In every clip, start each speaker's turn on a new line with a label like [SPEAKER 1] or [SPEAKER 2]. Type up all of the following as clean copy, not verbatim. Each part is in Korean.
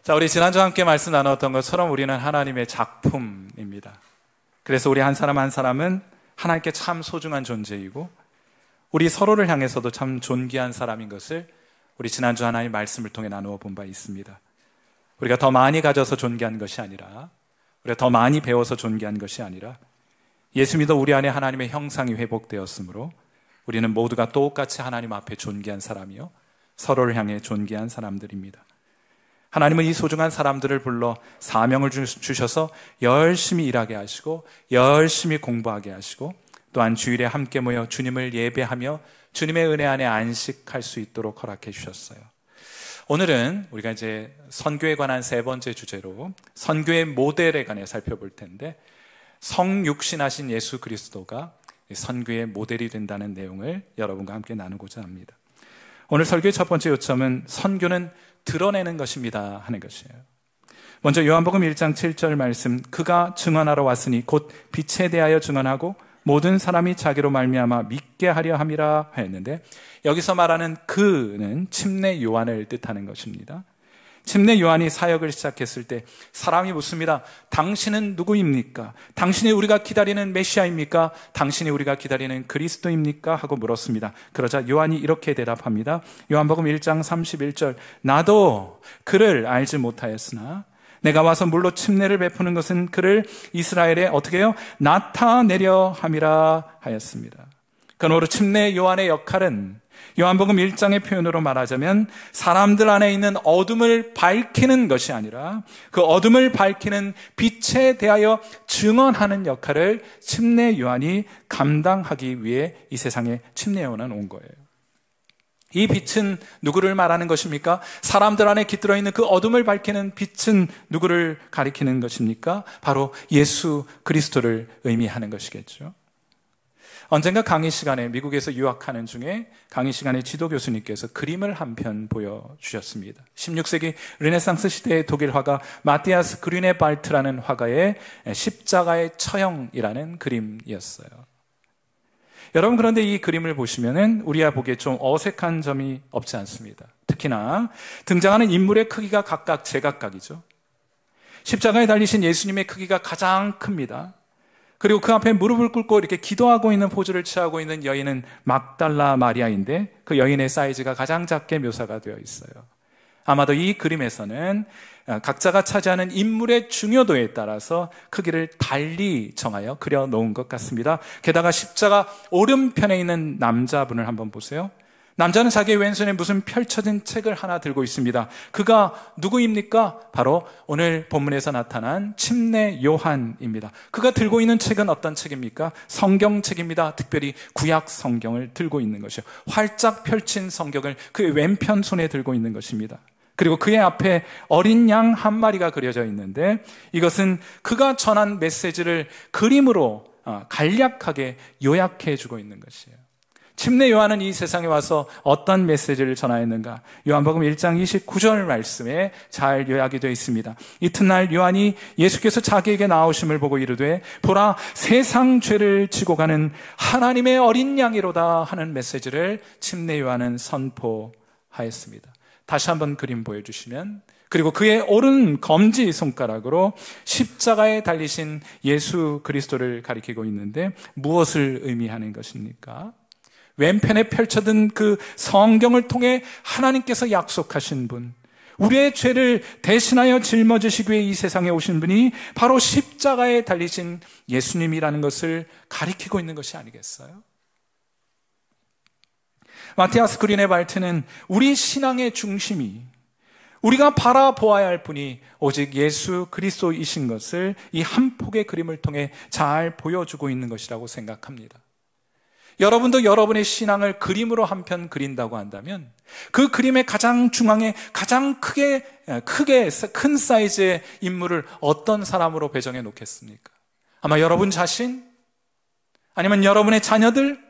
[SPEAKER 1] 자, 우리 지난주 함께 말씀 나눴던 것처럼 우리는 하나님의 작품입니다. 그래서 우리 한 사람 한 사람은 하나님께 참 소중한 존재이고 우리 서로를 향해서도 참 존귀한 사람인 것을 우리 지난주 하나님의 말씀을 통해 나누어 본 바 있습니다. 우리가 더 많이 가져서 존귀한 것이 아니라, 우리가 더 많이 배워서 존귀한 것이 아니라 예수 믿어 우리 안에 하나님의 형상이 회복되었으므로 우리는 모두가 똑같이 하나님 앞에 존귀한 사람이요 서로를 향해 존귀한 사람들입니다. 하나님은 이 소중한 사람들을 불러 사명을 주셔서 열심히 일하게 하시고 열심히 공부하게 하시고 또한 주일에 함께 모여 주님을 예배하며 주님의 은혜 안에 안식할 수 있도록 허락해 주셨어요. 오늘은 우리가 이제 선교에 관한 세 번째 주제로 선교의 모델에 관해 살펴볼 텐데, 성육신하신 예수 그리스도가 선교의 모델이 된다는 내용을 여러분과 함께 나누고자 합니다. 오늘 설교의 첫 번째 요점은 선교는 드러내는 것입니다 하는 것이에요. 먼저 요한복음 1장 7절 말씀, 그가 증언하러 왔으니 곧 빛에 대하여 증언하고 모든 사람이 자기로 말미암아 믿게 하려 함이라 하였는데, 여기서 말하는 그는 침례 요한을 뜻하는 것입니다. 침례 요한이 사역을 시작했을 때 사람이 묻습니다. 당신은 누구입니까? 당신이 우리가 기다리는 메시아입니까? 당신이 우리가 기다리는 그리스도입니까? 하고 물었습니다. 그러자 요한이 이렇게 대답합니다. 요한복음 1장 31절, 나도 그를 알지 못하였으나 내가 와서 물로 침례를 베푸는 것은 그를 이스라엘에 어떻게 해요? 나타내려 함이라 하였습니다. 그러므로 침례 요한의 역할은 요한복음 1장의 표현으로 말하자면 사람들 안에 있는 어둠을 밝히는 것이 아니라 그 어둠을 밝히는 빛에 대하여 증언하는 역할을 침례 요한이 감당하기 위해 이 세상에 침례 요한은 온 거예요. 이 빛은 누구를 말하는 것입니까? 사람들 안에 깃들어 있는 그 어둠을 밝히는 빛은 누구를 가리키는 것입니까? 바로 예수 그리스도를 의미하는 것이겠죠. 언젠가 강의 시간에 미국에서 유학하는 중에 강의 시간에 지도 교수님께서 그림을 한 편 보여주셨습니다. 16세기 르네상스 시대의 독일 화가 마티아스 그리네발트라는 화가의 십자가의 처형이라는 그림이었어요. 여러분, 그런데 이 그림을 보시면은 우리가 보기에 좀 어색한 점이 없지 않습니다. 특히나 등장하는 인물의 크기가 각각 제각각이죠. 십자가에 달리신 예수님의 크기가 가장 큽니다. 그리고 그 앞에 무릎을 꿇고 이렇게 기도하고 있는 포즈를 취하고 있는 여인은 막달라 마리아인데 그 여인의 사이즈가 가장 작게 묘사가 되어 있어요. 아마도 이 그림에서는 각자가 차지하는 인물의 중요도에 따라서 크기를 달리 정하여 그려놓은 것 같습니다. 게다가 십자가 오른편에 있는 남자분을 한번 보세요. 남자는 자기의 왼손에 무슨 펼쳐진 책을 하나 들고 있습니다. 그가 누구입니까? 바로 오늘 본문에서 나타난 침례 요한입니다. 그가 들고 있는 책은 어떤 책입니까? 성경책입니다. 특별히 구약 성경을 들고 있는 것이요. 활짝 펼친 성경을 그의 왼편 손에 들고 있는 것입니다. 그리고 그의 앞에 어린 양 한 마리가 그려져 있는데 이것은 그가 전한 메시지를 그림으로 간략하게 요약해 주고 있는 것이에요. 침례 요한은 이 세상에 와서 어떤 메시지를 전하였는가? 요한복음 1장 29절 말씀에 잘 요약이 되어 있습니다. 이튿날 요한이 예수께서 자기에게 나오심을 보고 이르되 보라, 세상 죄를 지고 가는 하나님의 어린 양이로다 하는 메시지를 침례 요한은 선포하였습니다. 다시 한번 그림 보여주시면, 그리고 그의 오른 검지 손가락으로 십자가에 달리신 예수 그리스도를 가리키고 있는데 무엇을 의미하는 것입니까? 왼편에 펼쳐든 그 성경을 통해 하나님께서 약속하신 분, 우리의 죄를 대신하여 짊어지시기 위해 이 세상에 오신 분이 바로 십자가에 달리신 예수님이라는 것을 가리키고 있는 것이 아니겠어요? 마티아스 그리네발트는 우리 신앙의 중심이, 우리가 바라보아야 할 분이 오직 예수 그리스도이신 것을 이 한 폭의 그림을 통해 잘 보여주고 있는 것이라고 생각합니다. 여러분도 여러분의 신앙을 그림으로 한 편 그린다고 한다면 그 그림의 가장 중앙에 가장 큰 사이즈의 인물을 어떤 사람으로 배정해 놓겠습니까? 아마 여러분 자신? 아니면 여러분의 자녀들?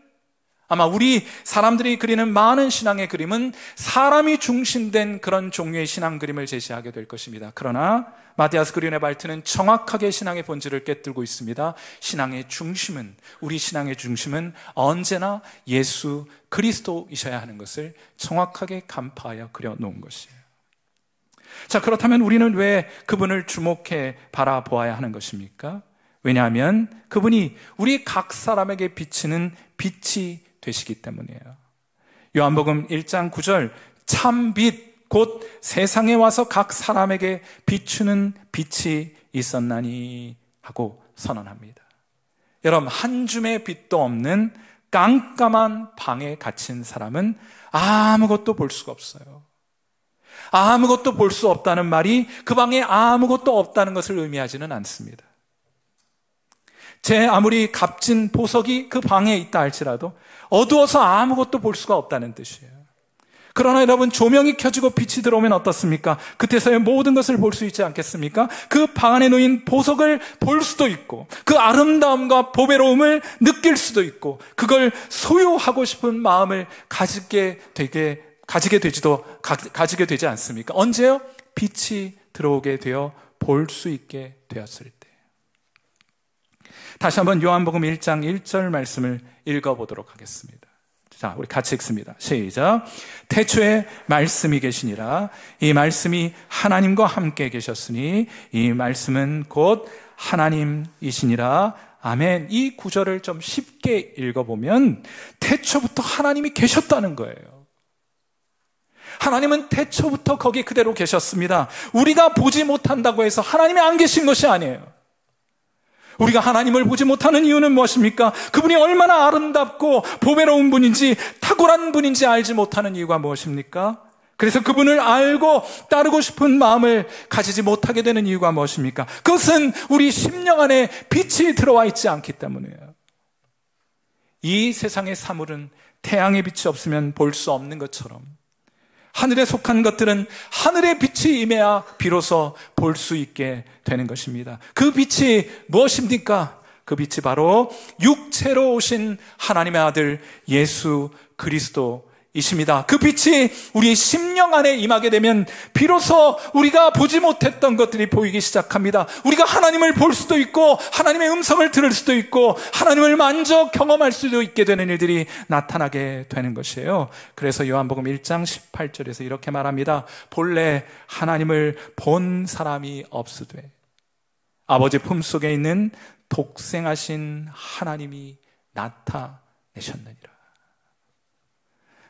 [SPEAKER 1] 아마 우리 사람들이 그리는 많은 신앙의 그림은 사람이 중심된 그런 종류의 신앙 그림을 제시하게 될 것입니다. 그러나 마티아스 그리네발트는 정확하게 신앙의 본질을 꿰뚫고 있습니다. 신앙의 중심은, 우리 신앙의 중심은 언제나 예수 그리스도이셔야 하는 것을 정확하게 간파하여 그려놓은 것이에요. 자, 그렇다면 우리는 왜 그분을 주목해 바라보아야 하는 것입니까? 왜냐하면 그분이 우리 각 사람에게 비치는 빛이 되시기 때문이에요. 요한복음 1장 9절, 참 빛, 곧 세상에 와서 각 사람에게 비추는 빛이 있었나니 하고 선언합니다. 여러분, 한 줌의 빛도 없는 깜깜한 방에 갇힌 사람은 아무것도 볼 수가 없어요. 아무것도 볼 수 없다는 말이 그 방에 아무것도 없다는 것을 의미하지는 않습니다. 제 아무리 값진 보석이 그 방에 있다 할지라도 어두워서 아무것도 볼 수가 없다는 뜻이에요. 그러나 여러분, 조명이 켜지고 빛이 들어오면 어떻습니까? 그때서야 모든 것을 볼 수 있지 않겠습니까? 그 방 안에 놓인 보석을 볼 수도 있고, 그 아름다움과 보배로움을 느낄 수도 있고, 그걸 소유하고 싶은 마음을 가지게 되지 않습니까? 언제요? 빛이 들어오게 되어 볼 수 있게 되었을 때. 다시 한번 요한복음 1장 1절 말씀을 읽어보도록 하겠습니다. 자, 우리 같이 읽습니다. 시작. 태초에 말씀이 계시니라. 이 말씀이 하나님과 함께 계셨으니 이 말씀은 곧 하나님이시니라. 아멘. 이 구절을 좀 쉽게 읽어보면 태초부터 하나님이 계셨다는 거예요. 하나님은 태초부터 거기 그대로 계셨습니다. 우리가 보지 못한다고 해서 하나님이 안 계신 것이 아니에요. 우리가 하나님을 보지 못하는 이유는 무엇입니까? 그분이 얼마나 아름답고 보배로운 분인지, 탁월한 분인지 알지 못하는 이유가 무엇입니까? 그래서 그분을 알고 따르고 싶은 마음을 가지지 못하게 되는 이유가 무엇입니까? 그것은 우리 심령 안에 빛이 들어와 있지 않기 때문이에요. 이 세상의 사물은 태양의 빛이 없으면 볼 수 없는 것처럼 하늘에 속한 것들은 하늘의 빛이 임해야 비로소 볼 수 있게 되는 것입니다. 그 빛이 무엇입니까? 그 빛이 바로 육체로 오신 하나님의 아들 예수 그리스도이십니다. 그 빛이 우리 심령 안에 임하게 되면 비로소 우리가 보지 못했던 것들이 보이기 시작합니다. 우리가 하나님을 볼 수도 있고 하나님의 음성을 들을 수도 있고 하나님을 만져 경험할 수도 있게 되는 일들이 나타나게 되는 것이에요. 그래서 요한복음 1장 18절에서 이렇게 말합니다. 본래 하나님을 본 사람이 없으되 아버지 품속에 있는 독생하신 하나님이 나타내셨느니라.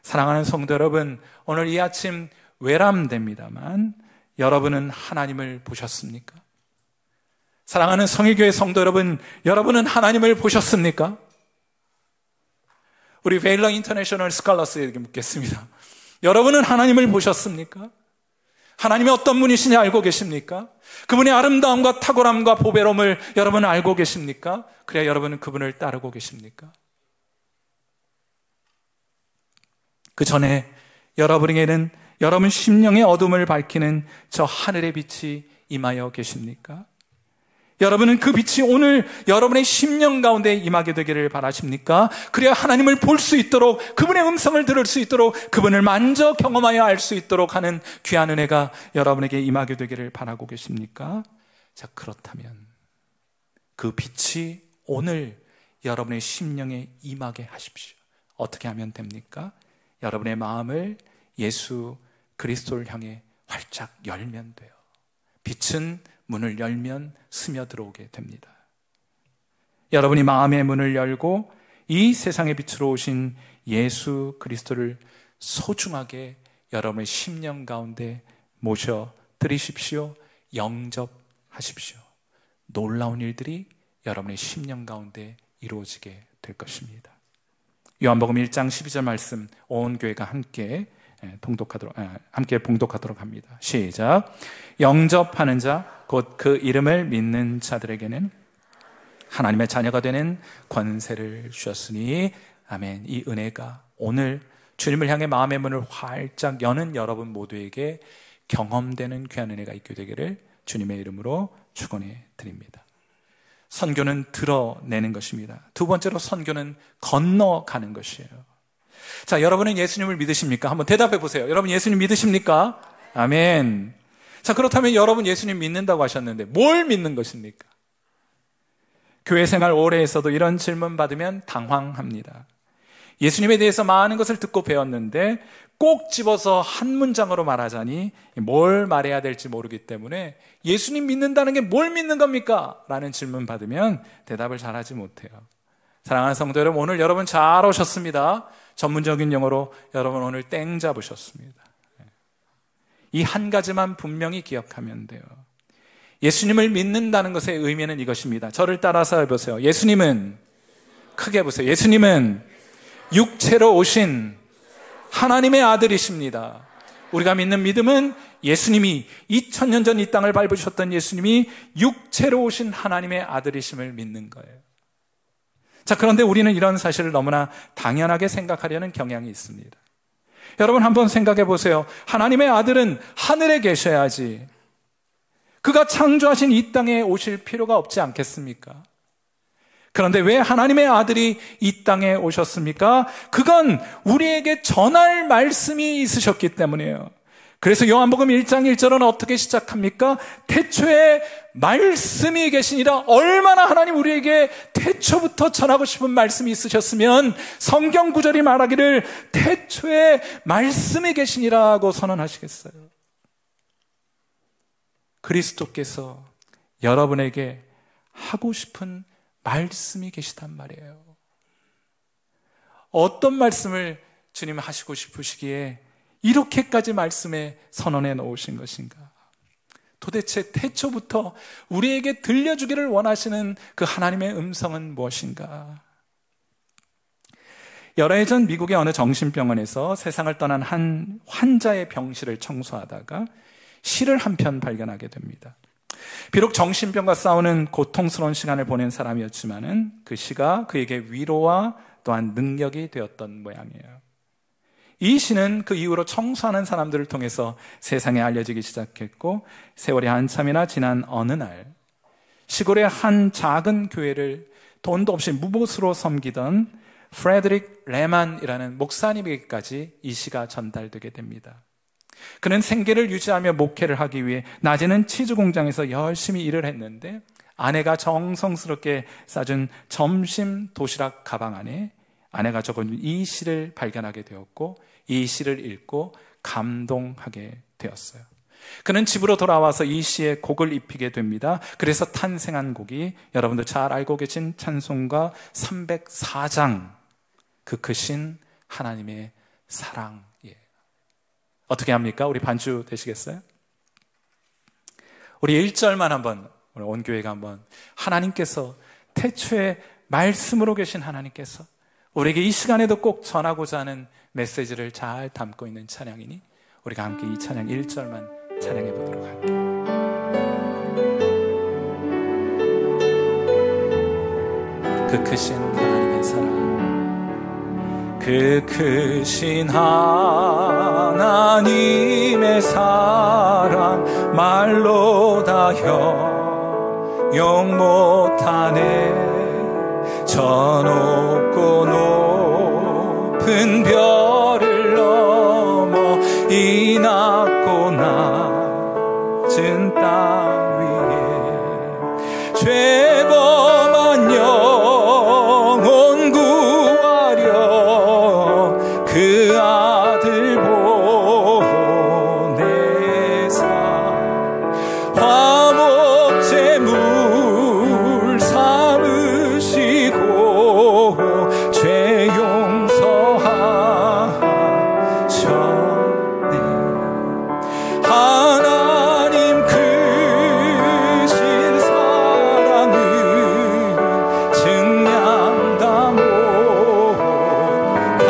[SPEAKER 1] 사랑하는 성도 여러분, 오늘 이 아침 외람됩니다만 여러분은 하나님을 보셨습니까? 사랑하는 성의교회 성도 여러분, 여러분은 하나님을 보셨습니까? 우리 베일러 인터내셔널 스칼러스에게 묻겠습니다. 여러분은 하나님을 보셨습니까? 하나님이 어떤 분이시냐 알고 계십니까? 그분의 아름다움과 탁월함과 보배로움을 여러분은 알고 계십니까? 그래야 여러분은 그분을 따르고 계십니까? 그 전에 여러분에게는 여러분 심령의 어둠을 밝히는 저 하늘의 빛이 임하여 계십니까? 여러분은 그 빛이 오늘 여러분의 심령 가운데 임하게 되기를 바라십니까? 그래야 하나님을 볼 수 있도록, 그분의 음성을 들을 수 있도록, 그분을 만져 경험하여 알 수 있도록 하는 귀한 은혜가 여러분에게 임하게 되기를 바라고 계십니까? 자, 그렇다면 그 빛이 오늘 여러분의 심령에 임하게 하십시오. 어떻게 하면 됩니까? 여러분의 마음을 예수 그리스도를 향해 활짝 열면 돼요. 빛은 문을 열면 스며들어오게 됩니다. 여러분이 마음의 문을 열고 이 세상의 빛으로 오신 예수 그리스도를 소중하게 여러분의 심령 가운데 모셔드리십시오. 영접하십시오. 놀라운 일들이 여러분의 심령 가운데 이루어지게 될 것입니다. 요한복음 1장 12절 말씀 온 교회가 함께 봉독하도록 합니다. 시작. 영접하는 자 곧 그 이름을 믿는 자들에게는 하나님의 자녀가 되는 권세를 주셨으니 아멘. 이 은혜가 오늘 주님을 향해 마음의 문을 활짝 여는 여러분 모두에게 경험되는 귀한 은혜가 있게 되기를 주님의 이름으로 축원해 드립니다. 선교는 드러내는 것입니다. 두 번째로 선교는 건너가는 것이에요. 자, 여러분은 예수님을 믿으십니까? 한번 대답해 보세요. 여러분 예수님 믿으십니까? 아멘. 자, 그렇다면 여러분 예수님 믿는다고 하셨는데 뭘 믿는 것입니까? 교회 생활 오래 했어도 이런 질문 받으면 당황합니다. 예수님에 대해서 많은 것을 듣고 배웠는데 꼭 집어서 한 문장으로 말하자니 뭘 말해야 될지 모르기 때문에 예수님 믿는다는 게 뭘 믿는 겁니까? 라는 질문 받으면 대답을 잘하지 못해요. 사랑하는 성도 여러분, 오늘 여러분 잘 오셨습니다. 전문적인 용어로 여러분 오늘 땡 잡으셨습니다. 이 한 가지만 분명히 기억하면 돼요. 예수님을 믿는다는 것의 의미는 이것입니다. 저를 따라서 해보세요. 예수님은, 크게 해보세요. 예수님은 육체로 오신 하나님의 아들이십니다. 우리가 믿는 믿음은 예수님이 2000년 전 이 땅을 밟으셨던 예수님이 육체로 오신 하나님의 아들이심을 믿는 거예요. 자, 그런데 우리는 이런 사실을 너무나 당연하게 생각하려는 경향이 있습니다. 여러분 한번 생각해 보세요. 하나님의 아들은 하늘에 계셔야지 그가 창조하신 이 땅에 오실 필요가 없지 않겠습니까? 그런데 왜 하나님의 아들이 이 땅에 오셨습니까? 그건 우리에게 전할 말씀이 있으셨기 때문이에요. 그래서 요한복음 1장 1절은 어떻게 시작합니까? 태초에 말씀이 계시니라. 얼마나 하나님 우리에게 태초부터 전하고 싶은 말씀이 있으셨으면 성경 구절이 말하기를 태초에 말씀이 계시니라고 선언하시겠어요. 그리스도께서 여러분에게 하고 싶은 말씀이 계시단 말이에요. 어떤 말씀을 주님 하시고 싶으시기에 이렇게까지 말씀에 선언해 놓으신 것인가? 도대체 태초부터 우리에게 들려주기를 원하시는 그 하나님의 음성은 무엇인가? 여러 해 전 미국의 어느 정신병원에서 세상을 떠난 한 환자의 병실을 청소하다가 시를 한 편 발견하게 됩니다. 비록 정신병과 싸우는 고통스러운 시간을 보낸 사람이었지만은 그 시가 그에게 위로와 또한 능력이 되었던 모양이에요. 이 시는 그 이후로 청소하는 사람들을 통해서 세상에 알려지기 시작했고 세월이 한참이나 지난 어느 날 시골의 한 작은 교회를 돈도 없이 무보수로 섬기던 프레드릭 레만이라는 목사님에게까지 이 시가 전달되게 됩니다. 그는 생계를 유지하며 목회를 하기 위해 낮에는 치즈 공장에서 열심히 일을 했는데 아내가 정성스럽게 싸준 점심 도시락 가방 안에 아내가 적은 이 시를 발견하게 되었고 이 시를 읽고 감동하게 되었어요. 그는 집으로 돌아와서 이 시에 곡을 입히게 됩니다. 그래서 탄생한 곡이 여러분들 잘 알고 계신 찬송가 304장 그 크신 하나님의 사랑이에요. 어떻게 합니까? 우리 반주 되시겠어요? 우리 1절만 한번 우리 온 교회가 한번 하나님께서 태초에 말씀으로 계신 하나님께서 우리에게 이 시간에도 꼭 전하고자 하는 메시지를 잘 담고 있는 찬양이니 우리가 함께 이 찬양 1절만 찬양해 보도록 할게요. 그 크신 하나님의 사랑, 그 크신 하나님의 사랑 말로 다 형용 못하네. 저 높고 높은 별을 넘어 이 낮고 낮은 땅 위에 죄범한 영혼 구하려 그 아들 보내사 화목 제물 삼으시고 죄 용서하셨네. 하나님 크신 사랑을 증량 다 못하네.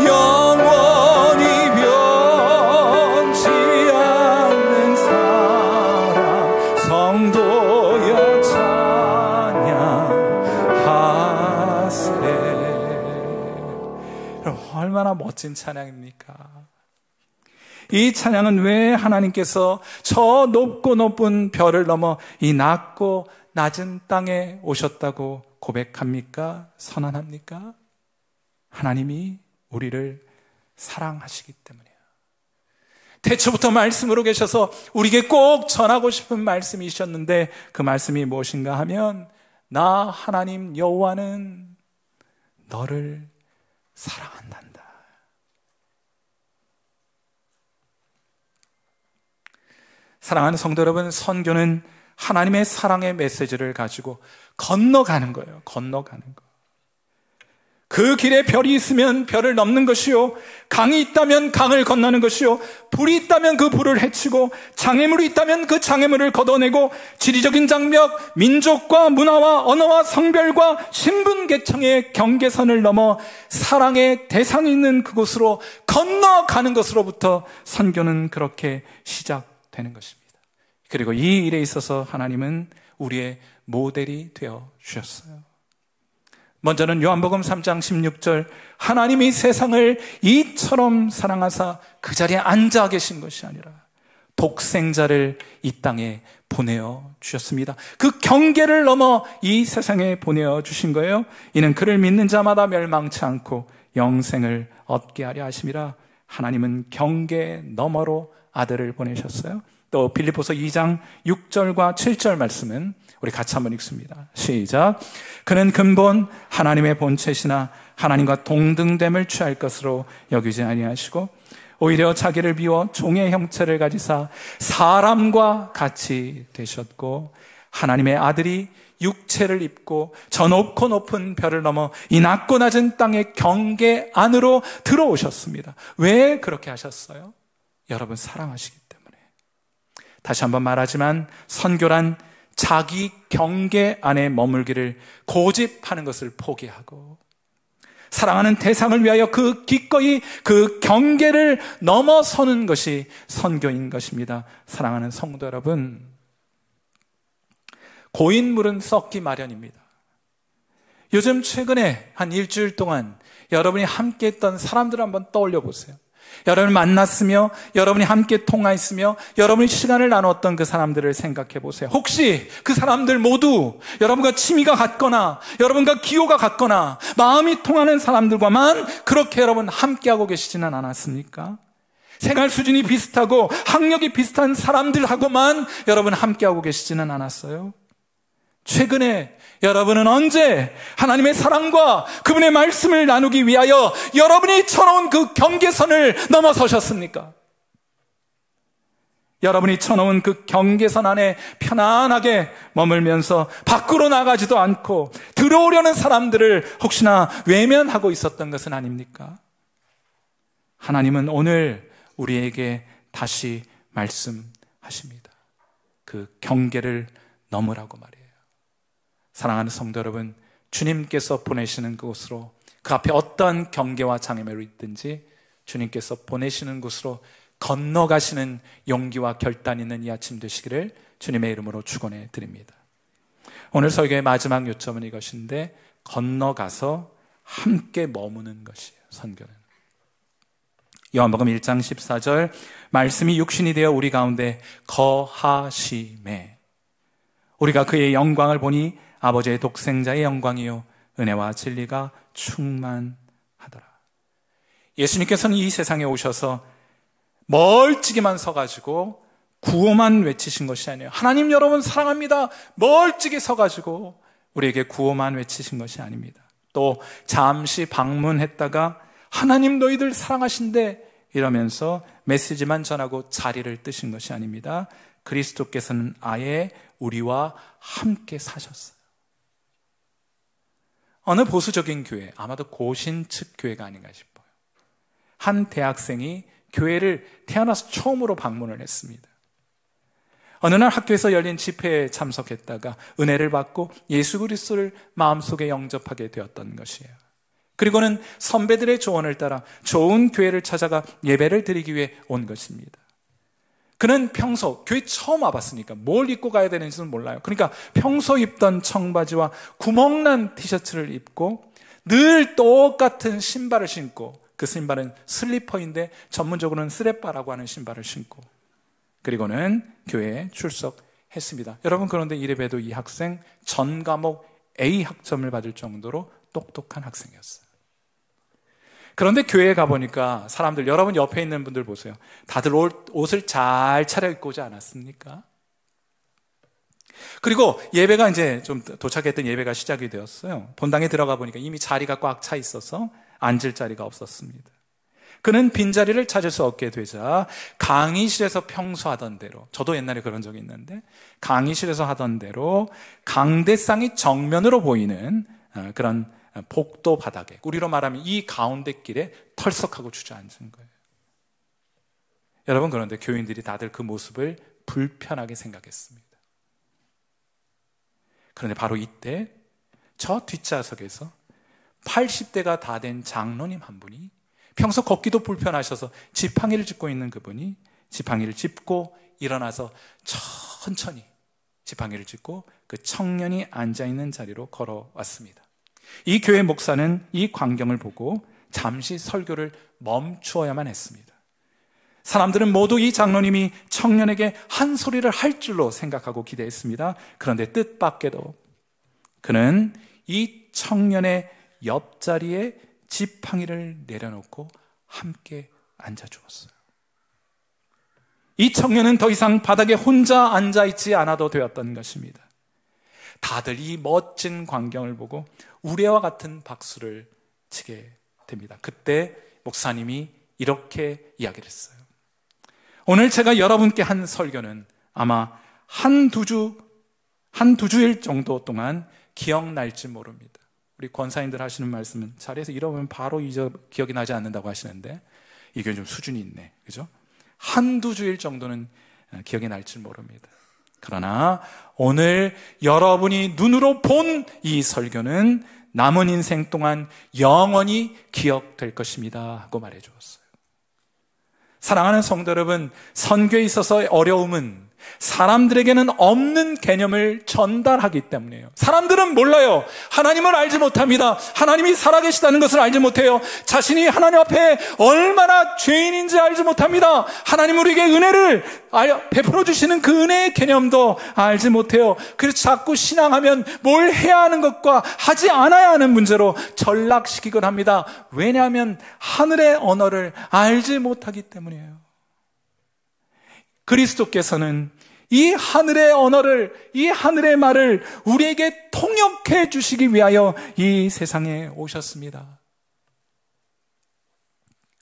[SPEAKER 1] 영원히 변치 않는 사랑 성도여 찬양하세. 얼마나 멋진 찬양입니까? 이 찬양은 왜 하나님께서 저 높고 높은 별을 넘어 이 낮고 낮은 땅에 오셨다고 고백합니까? 선언합니까? 하나님이 우리를 사랑하시기 때문이에요. 태초부터 말씀으로 계셔서 우리에게 꼭 전하고 싶은 말씀이셨는데 그 말씀이 무엇인가 하면 나 하나님 여호와는 너를 사랑한단다. 사랑하는 성도 여러분, 선교는 하나님의 사랑의 메시지를 가지고 건너가는 거예요. 건너가는 거. 그 길에 별이 있으면 별을 넘는 것이요, 강이 있다면 강을 건너는 것이요, 불이 있다면 그 불을 헤치고, 장애물이 있다면 그 장애물을 걷어내고, 지리적인 장벽, 민족과 문화와 언어와 성별과 신분계층의 경계선을 넘어 사랑의 대상이 있는 그곳으로 건너가는 것으로부터 선교는 그렇게 시작되는 것입니다. 그리고 이 일에 있어서 하나님은 우리의 모델이 되어 주셨어요. 먼저는 요한복음 3장 16절, 하나님이 세상을 이처럼 사랑하사 그 자리에 앉아 계신 것이 아니라 독생자를 이 땅에 보내어 주셨습니다. 그 경계를 넘어 이 세상에 보내어 주신 거예요. 이는 그를 믿는 자마다 멸망치 않고 영생을 얻게 하려 하심이라. 하나님은 경계 너머로 아들을 보내셨어요. 또 빌립보서 2장 6절과 7절 말씀은 우리 같이 한번 읽습니다. 시작. 그는 근본 하나님의 본체시나 하나님과 동등됨을 취할 것으로 여기지 아니하시고 오히려 자기를 비워 종의 형체를 가지사 사람과 같이 되셨고 하나님의 아들이 육체를 입고 저 높고 높은 별을 넘어 이 낮고 낮은 땅의 경계 안으로 들어오셨습니다. 왜 그렇게 하셨어요? 여러분 사랑하시기 때문에. 다시 한번 말하지만 선교란 자기 경계 안에 머물기를 고집하는 것을 포기하고 사랑하는 대상을 위하여 그 기꺼이 그 경계를 넘어서는 것이 선교인 것입니다. 사랑하는 성도 여러분, 고인물은 썩기 마련입니다. 요즘 최근에 한 일주일 동안 여러분이 함께 했던 사람들을 한번 떠올려 보세요. 여러분을 만났으며 여러분이 함께 통화했으며 여러분이 시간을 나눴던 그 사람들을 생각해 보세요. 혹시 그 사람들 모두 여러분과 취미가 같거나 여러분과 기호가 같거나 마음이 통하는 사람들과만 그렇게 여러분 함께하고 계시지는 않았습니까? 생활 수준이 비슷하고 학력이 비슷한 사람들하고만 여러분 함께하고 계시지는 않았어요? 최근에 여러분은 언제 하나님의 사랑과 그분의 말씀을 나누기 위하여 여러분이 쳐놓은 그 경계선을 넘어서셨습니까? 여러분이 쳐놓은 그 경계선 안에 편안하게 머물면서 밖으로 나가지도 않고 들어오려는 사람들을 혹시나 외면하고 있었던 것은 아닙니까? 하나님은 오늘 우리에게 다시 말씀하십니다. 그 경계를 넘으라고 말이에요. 사랑하는 성도 여러분, 주님께서 보내시는 그곳으로 그 앞에 어떤 경계와 장애물이 있든지 주님께서 보내시는 곳으로 건너가시는 용기와 결단 있는 이 아침 되시기를 주님의 이름으로 축원해 드립니다. 오늘 설교의 마지막 요점은 이것인데 건너가서 함께 머무는 것이에요. 선교는. 요한복음 1장 14절 말씀이 육신이 되어 우리 가운데 거하심에 우리가 그의 영광을 보니 아버지의 독생자의 영광이요 은혜와 진리가 충만하더라. 예수님께서는 이 세상에 오셔서 멀찍이만 서가지고 구호만 외치신 것이 아니에요. 하나님 여러분 사랑합니다. 멀찍이 서가지고 우리에게 구호만 외치신 것이 아닙니다. 또 잠시 방문했다가 하나님 너희들 사랑하신대 이러면서 메시지만 전하고 자리를 뜨신 것이 아닙니다. 그리스도께서는 아예 우리와 함께 사셨어요. 어느 보수적인 교회, 아마도 고신측 교회가 아닌가 싶어요. 한 대학생이 교회를 태어나서 처음으로 방문을 했습니다. 어느 날 학교에서 열린 집회에 참석했다가 은혜를 받고 예수 그리스도를 마음속에 영접하게 되었던 것이에요. 그리고는 선배들의 조언을 따라 좋은 교회를 찾아가 예배를 드리기 위해 온 것입니다. 그는 평소 교회 처음 와봤으니까 뭘 입고 가야 되는지는 몰라요. 그러니까 평소 입던 청바지와 구멍난 티셔츠를 입고 늘 똑같은 신발을 신고, 그 신발은 슬리퍼인데 전문적으로는 스레빠라고 하는 신발을 신고, 그리고는 교회에 출석했습니다. 여러분, 그런데 이래봬도 이 학생 전 과목 A 학점을 받을 정도로 똑똑한 학생이었어요. 그런데 교회에 가보니까 사람들, 여러분 옆에 있는 분들 보세요. 다들 옷을 잘 차려입고 오지 않았습니까? 그리고 예배가 이제 좀 도착했던 예배가 시작이 되었어요. 본당에 들어가 보니까 이미 자리가 꽉 차 있어서 앉을 자리가 없었습니다. 그는 빈자리를 찾을 수 없게 되자 강의실에서 평소 하던 대로, 저도 옛날에 그런 적이 있는데 강의실에서 하던 대로 강대상이 정면으로 보이는 그런 복도 바닥에, 우리로 말하면 이 가운데 길에 털썩하고 주저앉은 거예요. 여러분, 그런데 교인들이 다들 그 모습을 불편하게 생각했습니다. 그런데 바로 이때 저 뒷좌석에서 80대가 다 된 장로님 한 분이, 평소 걷기도 불편하셔서 지팡이를 짚고 있는 그분이 지팡이를 짚고 일어나서 천천히 지팡이를 짚고 그 청년이 앉아있는 자리로 걸어왔습니다. 이 교회 목사는 이 광경을 보고 잠시 설교를 멈추어야만 했습니다. 사람들은 모두 이 장로님이 청년에게 한 소리를 할 줄로 생각하고 기대했습니다. 그런데 뜻밖에도 그는 이 청년의 옆자리에 지팡이를 내려놓고 함께 앉아주었어요. 이 청년은 더 이상 바닥에 혼자 앉아있지 않아도 되었던 것입니다. 다들 이 멋진 광경을 보고 우레와 같은 박수를 치게 됩니다. 그때 목사님이 이렇게 이야기를 했어요. 오늘 제가 여러분께 한 설교는 아마 한두 주일 정도 동안 기억날지 모릅니다. 우리 권사님들 하시는 말씀은 자리에서 잃어보면 바로 기억이 나지 않는다고 하시는데, 이게 좀 수준이 있네. 그죠? 한두 주일 정도는 기억이 날지 모릅니다. 그러나 오늘 여러분이 눈으로 본 이 설교는 남은 인생 동안 영원히 기억될 것입니다 하고 말해 주었어요. 사랑하는 성도 여러분, 선교에 있어서의 어려움은 사람들에게는 없는 개념을 전달하기 때문이에요. 사람들은 몰라요. 하나님을 알지 못합니다. 하나님이 살아계시다는 것을 알지 못해요. 자신이 하나님 앞에 얼마나 죄인인지 알지 못합니다. 하나님 우리에게 은혜를 베풀어 주시는 그 은혜의 개념도 알지 못해요. 그래서 자꾸 신앙하면 뭘 해야 하는 것과 하지 않아야 하는 문제로 전락시키곤 합니다. 왜냐하면 하늘의 언어를 알지 못하기 때문이에요. 그리스도께서는 이 하늘의 언어를, 이 하늘의 말을 우리에게 통역해 주시기 위하여 이 세상에 오셨습니다.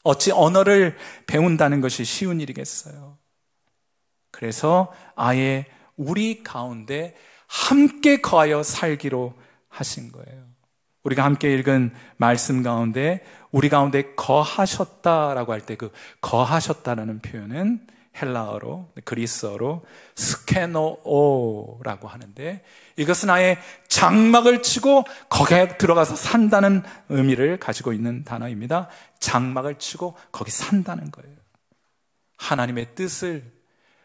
[SPEAKER 1] 어찌 언어를 배운다는 것이 쉬운 일이겠어요? 그래서 아예 우리 가운데 함께 거하여 살기로 하신 거예요. 우리가 함께 읽은 말씀 가운데 우리 가운데 거하셨다라고 할 때 그 거하셨다라는 표현은 헬라어로, 그리스어로 스케노오라고 하는데, 이것은 아예 장막을 치고 거기에 들어가서 산다는 의미를 가지고 있는 단어입니다. 장막을 치고 거기 산다는 거예요. 하나님의 뜻을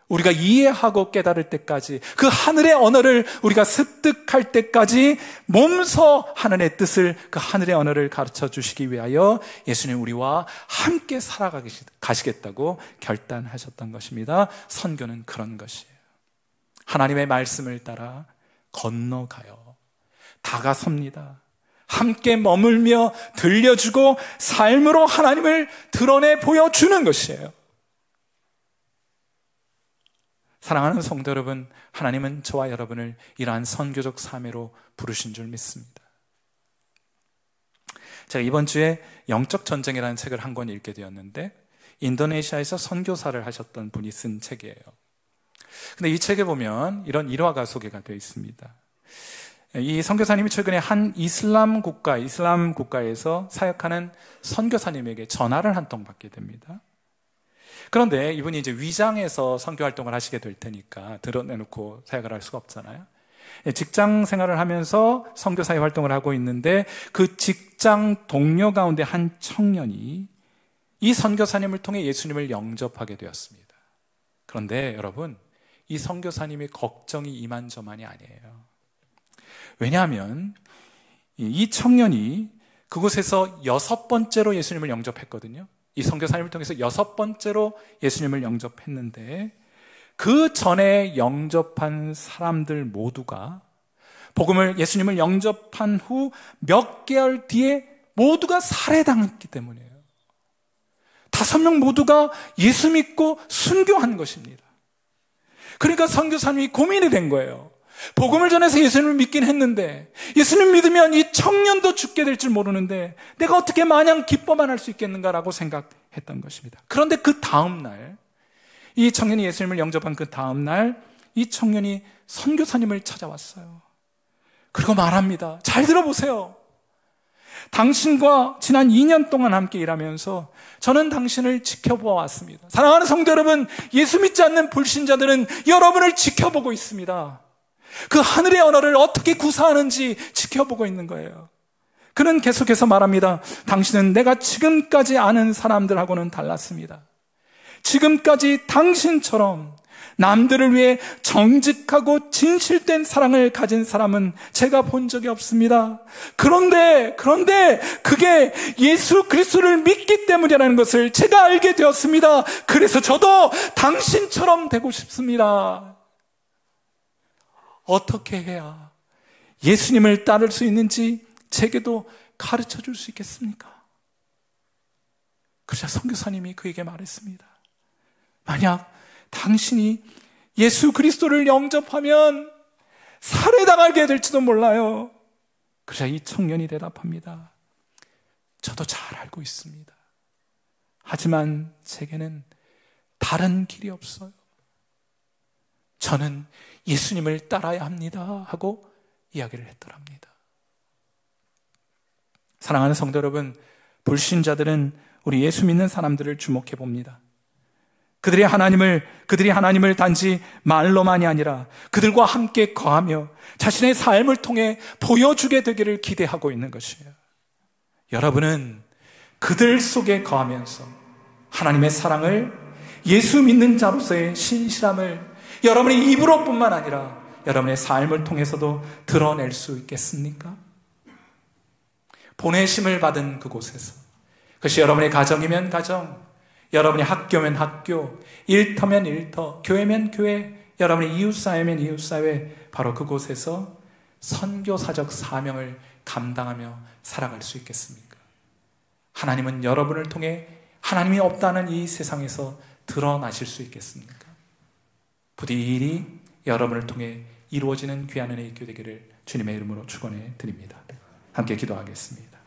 [SPEAKER 1] 우리가 이해하고 깨달을 때까지, 그 하늘의 언어를 우리가 습득할 때까지 몸소 하늘의 뜻을, 그 하늘의 언어를 가르쳐 주시기 위하여 예수님 우리와 함께 살아가시겠다고 결단하셨던 것입니다. 선교는 그런 것이에요. 하나님의 말씀을 따라 건너가요. 다가섭니다. 함께 머물며 들려주고 삶으로 하나님을 드러내 보여주는 것이에요. 사랑하는 성도 여러분, 하나님은 저와 여러분을 이러한 선교적 사매로 부르신 줄 믿습니다. 제가 이번 주에 영적 전쟁이라는 책을 한 권 읽게 되었는데, 인도네시아에서 선교사를 하셨던 분이 쓴 책이에요. 근데 이 책에 보면 이런 일화가 소개가 되어 있습니다. 이 선교사님이 최근에 한 이슬람 국가에서 사역하는 선교사님에게 전화를 한 통 받게 됩니다. 그런데 이분이 이제 위장해서 선교 활동을 하시게 될 테니까 드러내놓고 사역을 할 수가 없잖아요. 직장 생활을 하면서 선교사의 활동을 하고 있는데, 그 직장 동료 가운데 한 청년이 이 선교사님을 통해 예수님을 영접하게 되었습니다. 그런데 여러분, 이 선교사님이 걱정이 이만저만이 아니에요. 왜냐하면 이 청년이 그곳에서 6번째로 예수님을 영접했거든요. 이 선교사님을 통해서 6번째로 예수님을 영접했는데, 그 전에 영접한 사람들 모두가 예수님을 영접한 후 몇 개월 뒤에 모두가 살해당했기 때문이에요. 5명 모두가 예수 믿고 순교한 것입니다. 그러니까 선교사님이 고민이 된 거예요. 복음을 전해서 예수님을 믿긴 했는데 예수님 믿으면 이 청년도 죽게 될 줄 모르는데 내가 어떻게 마냥 기뻐만 할 수 있겠는가라고 생각했던 것입니다. 그런데 그 다음 날, 이 청년이 예수님을 영접한 그 다음 날, 이 청년이 선교사님을 찾아왔어요. 그리고 말합니다. 잘 들어보세요. 당신과 지난 2년 동안 함께 일하면서 저는 당신을 지켜보았습니다. 사랑하는 성도 여러분, 예수 믿지 않는 불신자들은 여러분을 지켜보고 있습니다. 그 하늘의 언어를 어떻게 구사하는지 지켜보고 있는 거예요. 그는 계속해서 말합니다. 당신은 내가 지금까지 아는 사람들하고는 달랐습니다. 지금까지 당신처럼 남들을 위해 정직하고 진실된 사랑을 가진 사람은 제가 본 적이 없습니다. 그런데 그게 예수 그리스도를 믿기 때문이라는 것을 제가 알게 되었습니다. 그래서 저도 당신처럼 되고 싶습니다. 어떻게 해야 예수님을 따를 수 있는지 제게도 가르쳐 줄 수 있겠습니까? 그러자 선교사님이 그에게 말했습니다. 만약 당신이 예수 그리스도를 영접하면 살해당하게 될지도 몰라요. 그러자 이 청년이 대답합니다. 저도 잘 알고 있습니다. 하지만 제게는 다른 길이 없어요. 저는 예수님을 따라야 합니다 하고 이야기를 했더랍니다. 사랑하는 성도 여러분, 불신자들은 우리 예수 믿는 사람들을 주목해 봅니다. 그들이 하나님을 단지 말로만이 아니라 그들과 함께 거하며 자신의 삶을 통해 보여주게 되기를 기대하고 있는 것이에요. 여러분은 그들 속에 거하면서 하나님의 사랑을, 예수 믿는 자로서의 신실함을 여러분의 입으로뿐만 아니라 여러분의 삶을 통해서도 드러낼 수 있겠습니까? 보내심을 받은 그곳에서, 그것이 여러분의 가정이면 가정, 여러분의 학교면 학교, 일터면 일터, 교회면 교회, 여러분의 이웃사회면 이웃사회, 바로 그곳에서 선교사적 사명을 감당하며 살아갈 수 있겠습니까? 하나님은 여러분을 통해 하나님이 없다는 이 세상에서 드러나실 수 있겠습니까? 부디 이 일이 여러분을 통해 이루어지는 귀한 은혜의 있게 되기를 주님의 이름으로 축원해 드립니다. 함께 기도하겠습니다.